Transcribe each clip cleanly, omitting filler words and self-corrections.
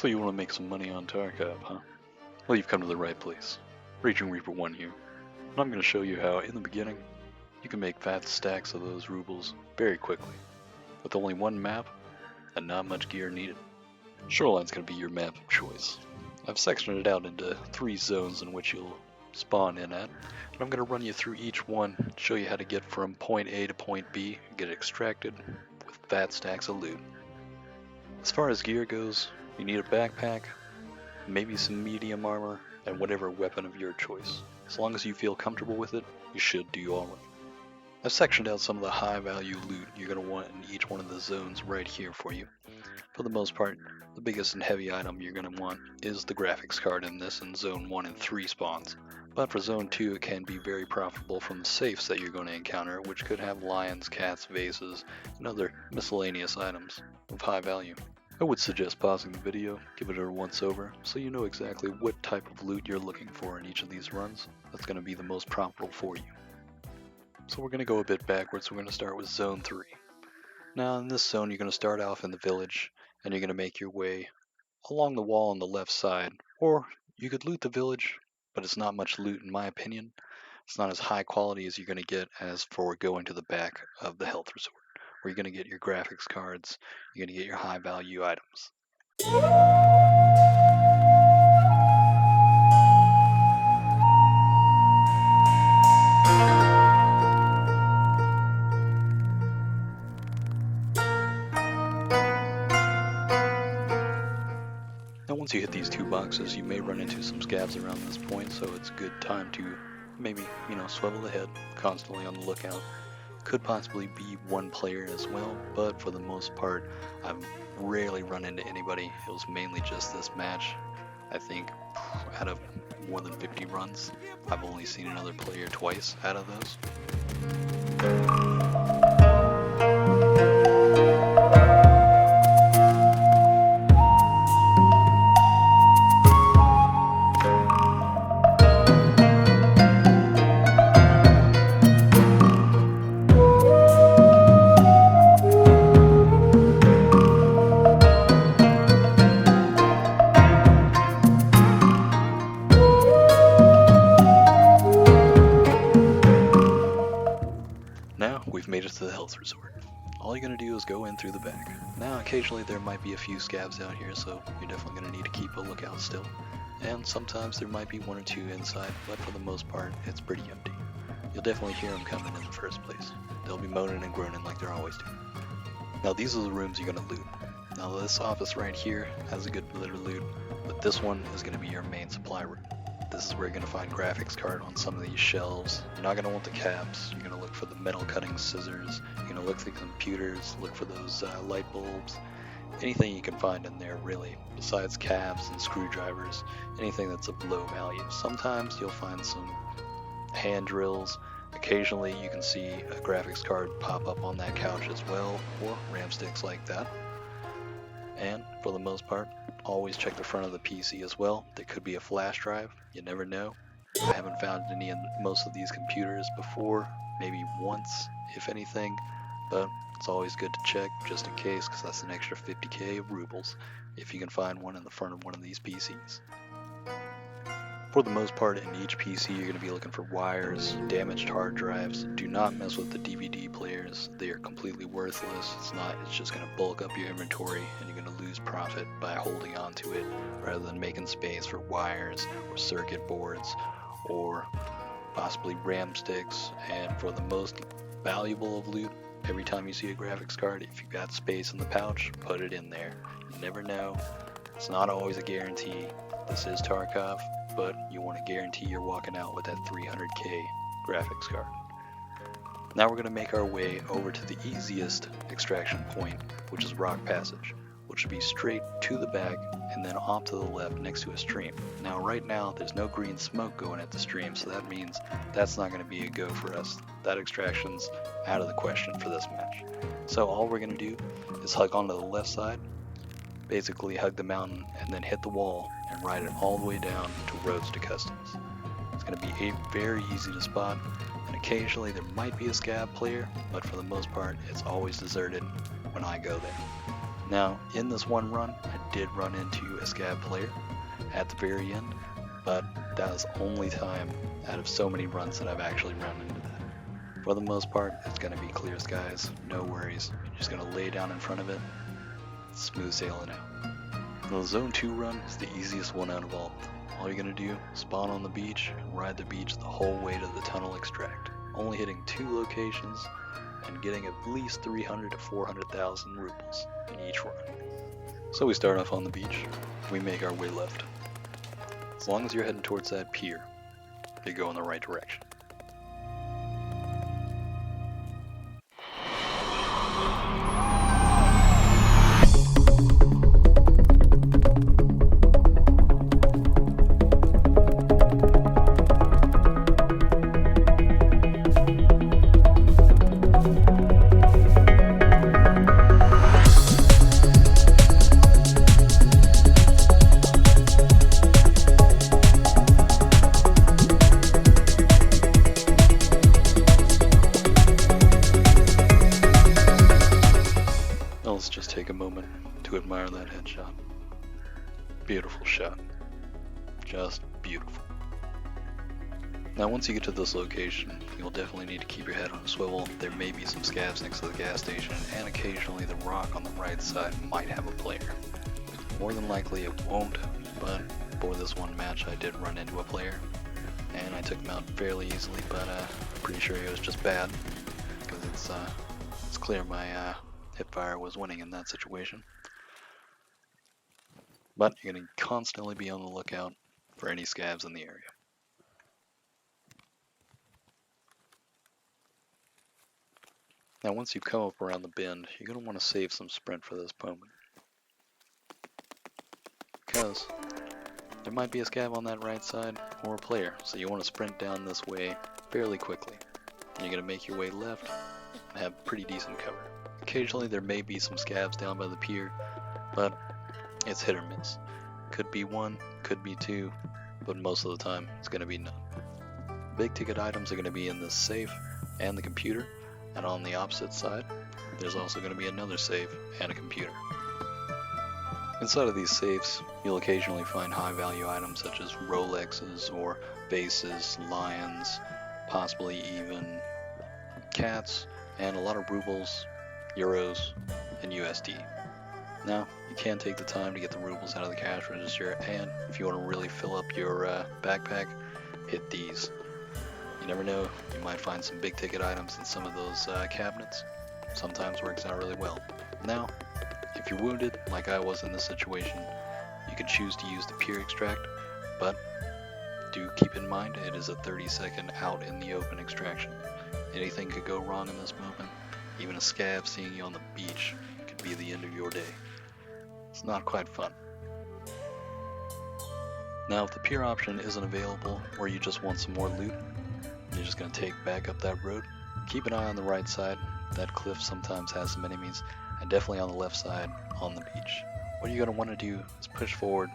So you want to make some money on Tarkov, huh? Well, you've come to the right place. Raging Reaper 1 here. And I'm going to show you how, in the beginning, you can make fat stacks of those rubles very quickly, with only one map and not much gear needed. Shoreline's going to be your map of choice. I've sectioned it out into 3 zones in which you'll spawn in at, and I'm going to run you through each one, show you how to get from point A to point B, and get extracted with fat stacks of loot. As far as gear goes, you need a backpack, maybe some medium armor, and whatever weapon of your choice. As long as you feel comfortable with it, you should do alright. I've sectioned out some of the high value loot you're going to want in each one of the zones right here for you. For the most part, the biggest and heavy item you're going to want is the graphics card in this in zone 1 and 3 spawns. But for zone 2 it can be very profitable from the safes that you're going to encounter, which could have lions, cats, vases, and other miscellaneous items of high value. I would suggest pausing the video, give it a once over, so you know exactly what type of loot you're looking for in each of these runs. That's going to be the most profitable for you. So we're going to go a bit backwards. We're going to start with zone 3. Now in this zone you're going to start off in the village, and you're going to make your way along the wall on the left side, or you could loot the village, but it's not much loot in my opinion. It's not as high quality as you're going to get as for going to the back of the health resort, where you're going to get your graphics cards, you're going to get your high value items. Now once you hit these 2 boxes, you may run into some scavs around this point, so it's a good time to maybe, swivel ahead, constantly on the lookout. Could possibly be one player as well, but for the most part, I've rarely run into anybody. It was mainly just this match. I think out of more than 50 runs, I've only seen another player twice out of those. Now we've made it to the health resort. All you're going to do is go in through the back. Now occasionally there might be a few scavs out here, so you're definitely going to need to keep a lookout still. And sometimes there might be 1 or 2 inside, but for the most part it's pretty empty. You'll definitely hear them coming in the first place. They'll be moaning and groaning like they're always doing. Now these are the rooms you're going to loot. Now this office right here has a good bit of loot, but this one is going to be your main supply room. This is where you're going to find graphics card on some of these shelves. You're not going to want the caps. You're going to look for the metal cutting scissors. You're going to look for the computers, look for those light bulbs. Anything you can find in there really, besides caps and screwdrivers, anything that's of low value. Sometimes you'll find some hand drills. Occasionally you can see a graphics card pop up on that couch as well, or RAM sticks like that. And for the most part, always check the front of the PC as well. There could be a flash drive, you never know. I haven't found any in most of these computers before, maybe once if anything, but it's always good to check just in case, because that's an extra 50k of rubles if you can find one in the front of one of these PCs. For the most part, in each PC you're going to be looking for wires, damaged hard drives. Do not mess with the DVD players. They are completely worthless. It's just going to bulk up your inventory and you're going to lose profit by holding on to it rather than making space for wires or circuit boards or possibly RAM sticks. And for the most valuable of loot, every time you see a graphics card, if you've got space in the pouch, put it in there. You never know. It's not always a guarantee. This is Tarkov, but you want to guarantee you're walking out with that 300k graphics card. Now we're going to make our way over to the easiest extraction point, which is Rock Passage, which will be straight to the back and then off to the left next to a stream. Now right now there's no green smoke going at the stream, so that means that's not going to be a go for us. That extraction's out of the question for this match. So all we're going to do is hug onto the left side, basically hug the mountain and then hit the wall and ride it all the way down to roads to customs. It's going to be very easy to spot, and occasionally there might be a scav player, but for the most part it's always deserted when I go there. Now, in this one run, I did run into a scab player at the very end, but that was the only time out of so many runs that I've actually run into that. For the most part, it's going to be clear skies, no worries. You're just going to lay down in front of it, smooth sailing out. The Zone 2 run is the easiest one out of all. All you're going to do, spawn on the beach, and ride the beach the whole way to the tunnel extract, only hitting 2 locations and getting at least 300 to 400,000 rubles in each run. So we start off on the beach, we make our way left. As long as you're heading towards that pier, you go in the right direction. Let's just take a moment to admire that headshot. Beautiful shot. Just beautiful. Now once you get to this location, you'll definitely need to keep your head on a swivel. There may be some scavs next to the gas station, and occasionally the rock on the right side might have a player. More than likely it won't, but for this one match I did run into a player, and I took him out fairly easily, but I'm pretty sure he was just bad, because it's clear my hipfire was winning in that situation. But you're going to constantly be on the lookout for any scavs in the area. Now once you come up around the bend, you're going to want to save some sprint for this moment, because there might be a scav on that right side or a player, so you want to sprint down this way fairly quickly. And you're going to make your way left and have pretty decent cover. Occasionally there may be some scavs down by the pier, but it's hit or miss. Could be 1, could be 2, but most of the time it's going to be none. Big ticket items are going to be in this safe and the computer, and on the opposite side there's also going to be another safe and a computer. Inside of these safes you'll occasionally find high value items such as Rolexes or vases, lions, possibly even cats, and a lot of rubles, euros, and USD. Now, you can take the time to get the rubles out of the cash register, and if you want to really fill up your backpack, hit these. You never know, you might find some big ticket items in some of those cabinets. Sometimes works out really well. Now, if you're wounded, like I was in this situation, you can choose to use the pier extract, but do keep in mind it is a 30-second out in the open extraction. Anything could go wrong in this moment. Even a scav seeing you on the beach could be the end of your day. It's not quite fun. Now if the pier option isn't available, or you just want some more loot, you're just going to take back up that road. Keep an eye on the right side. That cliff sometimes has some enemies, and definitely on the left side on the beach. What you're going to want to do is push forward,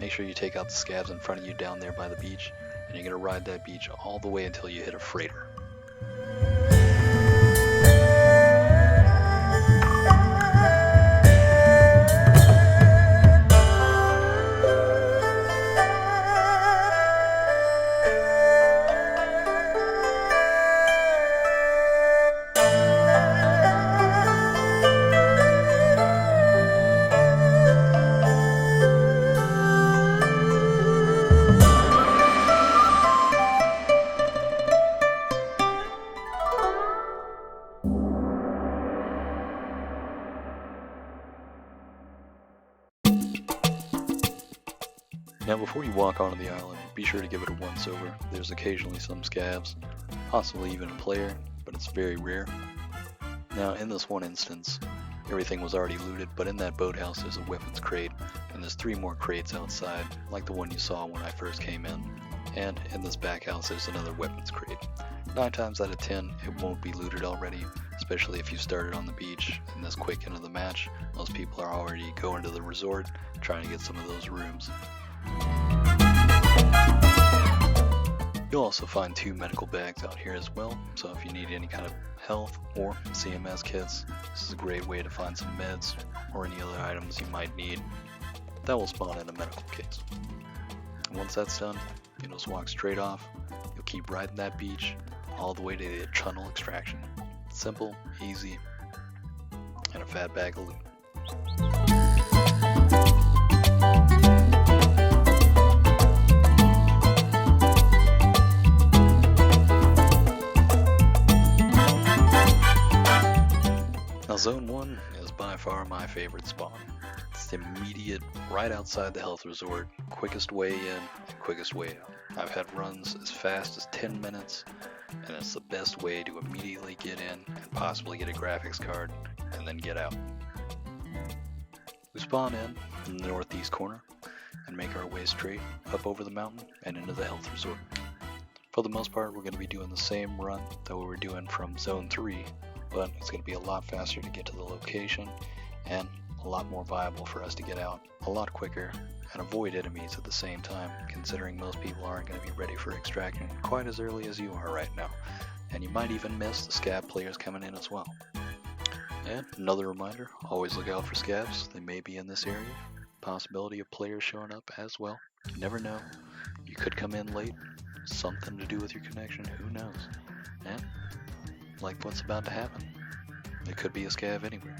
make sure you take out the scavs in front of you down there by the beach, and you're going to ride that beach all the way until you hit a freighter. Now before you walk onto the island, be sure to give it a once over. There's occasionally some scavs, possibly even a player, but it's very rare. Now in this one instance, everything was already looted, but in that boathouse there's a weapons crate, and there's 3 more crates outside, like the one you saw when I first came in. And in this back house there's another weapons crate. 9 times out of 10 it won't be looted already, especially if you started on the beach and this quick into the match. Most people are already going to the resort trying to get some of those rooms. You'll also find 2 medical bags out here as well, so if you need any kind of health or CMS kits, this is a great way to find some meds or any other items you might need. That will spawn in a medical case. And once that's done, you'll just walk straight off. You'll keep riding that beach all the way to the tunnel extraction. Simple, easy, and a fat bag of loot. Now Zone 1 is by far my favorite spawn. It's the immediate, right outside the health resort, quickest way in and quickest way out. I've had runs as fast as 10 minutes, and it's the best way to immediately get in and possibly get a graphics card and then get out. We spawn in the northeast corner and make our way straight up over the mountain and into the health resort. For the most part, we're going to be doing the same run that we were doing from Zone 3, but it's going to be a lot faster to get to the location and a lot more viable for us to get out a lot quicker and avoid enemies at the same time, considering most people aren't going to be ready for extraction quite as early as you are right now, and you might even miss the scab players coming in as well. And another reminder, always look out for scabs. They may be in this area. Possibility of players showing up as well. You never know. You could come in late. Something to do with your connection. Who knows? And like what's about to happen. It could be a scab anywhere.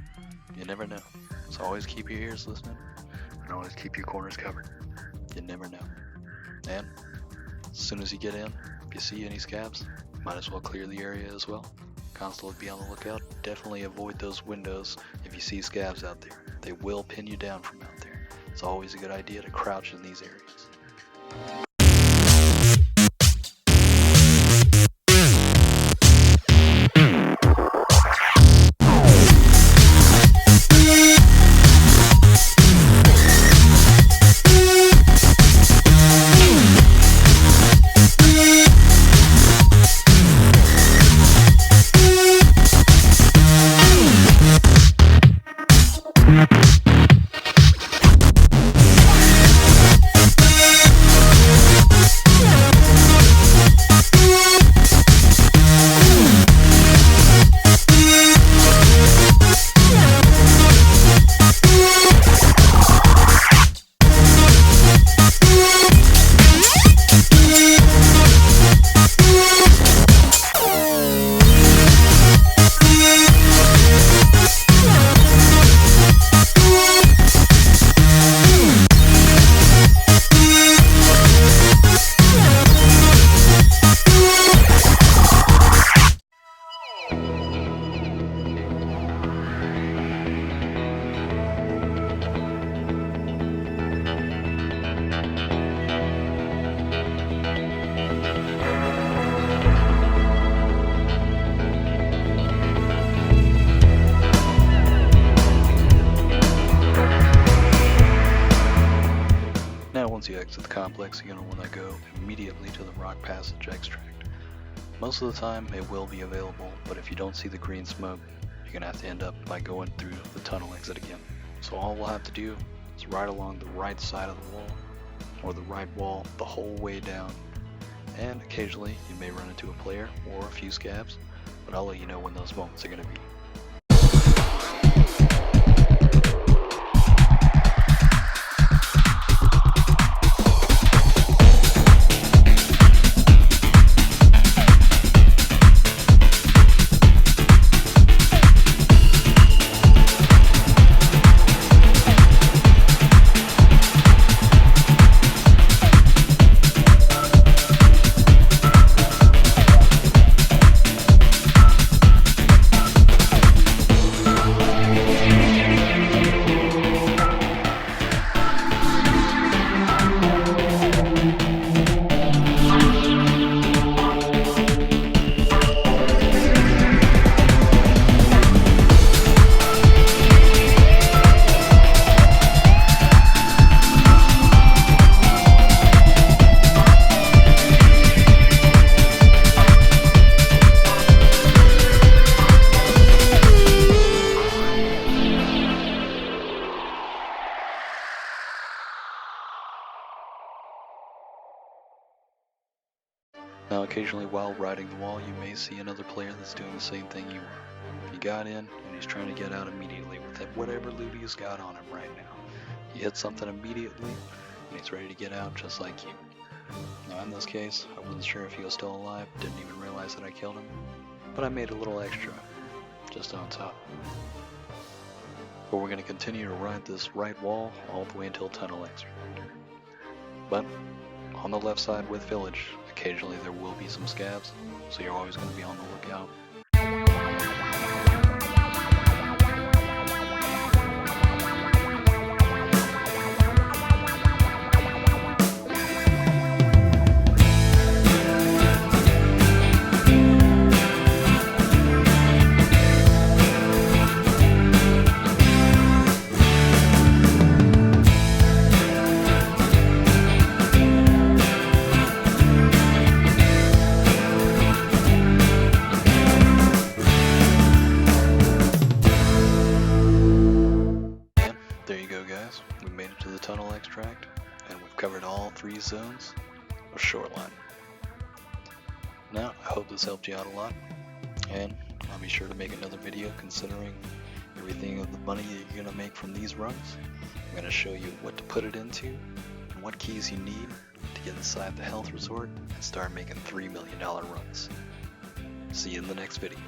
You never know. So always keep your ears listening. And always keep your corners covered. You never know. And as soon as you get in, if you see any scabs, might as well clear the area as well. Constantly be on the lookout. Definitely avoid those windows if you see scabs out there. They will pin you down from out there. It's always a good idea to crouch in these areas. Once you exit the complex, you're going to want to go immediately to the rock passage extract. Most of the time it will be available, but if you don't see the green smoke, you're going to have to end up by going through the tunnel exit again. So all we'll have to do is ride along the right side of the wall, or the right wall the whole way down, and occasionally you may run into a player or a few scabs, but I'll let you know when those moments are going to be. Now occasionally while riding the wall you may see another player that's doing the same thing you are. He got in and he's trying to get out immediately with whatever loot he's got on him right now. He hits something immediately and he's ready to get out just like you. Now in this case, I wasn't sure if he was still alive, didn't even realize that I killed him, but I made a little extra, just on top. But we're going to continue to ride this right wall all the way until Tunnel Extract. But on the left side with Village, occasionally there will be some scabs, so you're always going to be on the lookout. We made it to the Tunnel Extract, and we've covered all 3 zones of Shoreline. Now, I hope this helped you out a lot, and I'll be sure to make another video considering everything of the money that you're going to make from these runs. I'm going to show you what to put it into, and what keys you need to get inside the health resort and start making $3 million runs. See you in the next video.